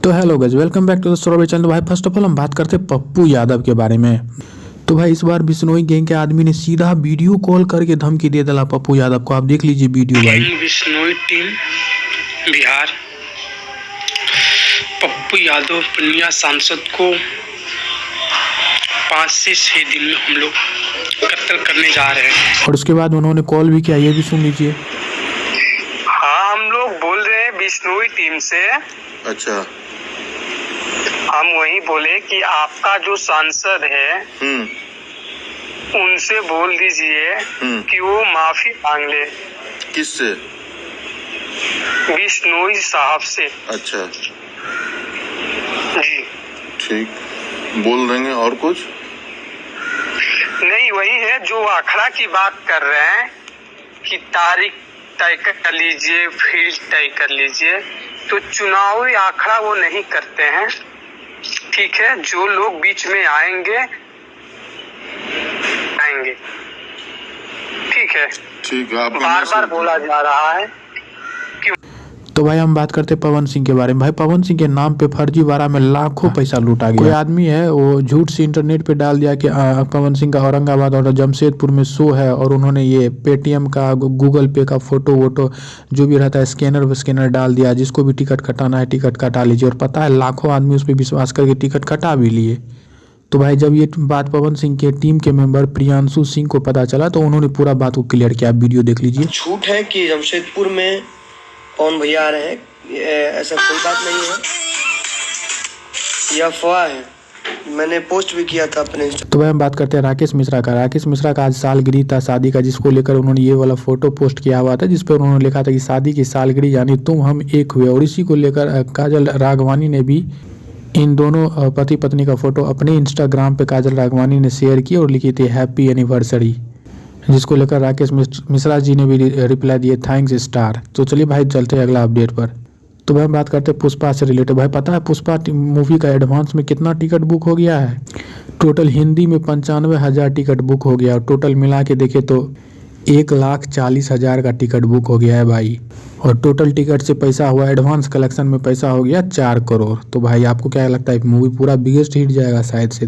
तो hello guys, welcome back to the Saurabh channel. भाई first of all हम बात करते हैं पप्पू यादव के बारे में। तो भाई इस बार बिश्नोई गैंग के आदमी ने सीधा वीडियो कॉल करके धमकी दे दिला पप्पू यादव को। आप देख लीजिए वीडियो भाई। बिश्नोई टीम बिहार पप्पू यादव पूर्णिया सांसद को 5 से 6 दिन में हम लोग कत्ल करने जा रहे हैं। और उसके बाद उन्होंने कॉल भी किया, ये भी सुन लीजिए। हाँ, हम लोग बोल रहे हैं बिश्नोई टीम से। अच्छा, हम वही बोले कि आपका जो सांसद है उनसे बोल दीजिए कि वो माफी मांग ले। किससे? बिश्नोई साहब से। अच्छा जी ठीक, बोल देंगे। और कुछ नहीं, वही है जो आखड़ा की बात कर रहे हैं कि तारीख तय कर लीजिए, फील्ड तय कर लीजिए। तो चुनावी आखड़ा वो नहीं करते हैं, ठीक है। जो लोग बीच में आएंगे ठीक है। ठीक है, आप बार बार बोला जा रहा है। तो भाई हम बात करते हैं पवन सिंह के बारे में। भाई पवन सिंह के नाम पे फर्जीवाड़ा में लाखों पैसा लूटा गया। कोई आदमी है वो झूठ से इंटरनेट पे डाल दिया कि पवन सिंह का औरंगाबाद और जमशेदपुर में शो है, और उन्होंने ये पेटीएम का, गूगल पे का फोटो वोटो जो भी रहता है स्कैनर डाल दिया। जिसको भी टिकट कटाना है टिकट कटा लीजिए। और पता है लाखों आदमी उस पर विश्वास करके टिकट कटा भी लिए। तो भाई जब ये बात पवन सिंह के टीम के मेंबर प्रियांशु सिंह को पता चला तो उन्होंने पूरा बात को क्लियर किया। आप वीडियो देख लीजिए। झूठ है कि जमशेदपुर में पवन भैया आ रहे हैं, ऐसा कोई बात नहीं है, यह अफवाह है। मैंने पोस्ट भी किया था अपने। तो भाई हम बात करते हैं राकेश मिश्रा का। राकेश मिश्रा का आज सालगिरह था शादी का, जिसको लेकर उन्होंने ये वाला फोटो पोस्ट किया हुआ था, जिस पर उन्होंने लिखा था कि शादी की सालगिरह यानी तुम हम एक हुए। और इसी को लेकर काजल राघवानी ने भी इन दोनों पति पत्नी का फोटो अपने इंस्टाग्राम पे काजल राघवानी ने शेयर की और लिखी थी हैप्पी एनिवर्सरी, जिसको लेकर राकेश मिश्रा जी ने भी रिप्लाई दिए थैंक्स स्टार। तो चलिए भाई चलते हैं अगला अपडेट पर। तो भाई हम बात करते हैं पुष्पा से रिलेटेड। भाई पता है पुष्पा मूवी का एडवांस में कितना टिकट बुक हो गया है? टोटल हिंदी में 95,000 टिकट बुक हो गया, और टोटल मिला के देखे तो 1,40,000 का टिकट बुक हो गया है भाई। और टोटल टिकट से पैसा हुआ, एडवांस कलेक्शन में पैसा हो गया 4 करोड़। तो भाई आपको क्या लगता है मूवी पूरा बिगेस्ट हिट जाएगा शायद से?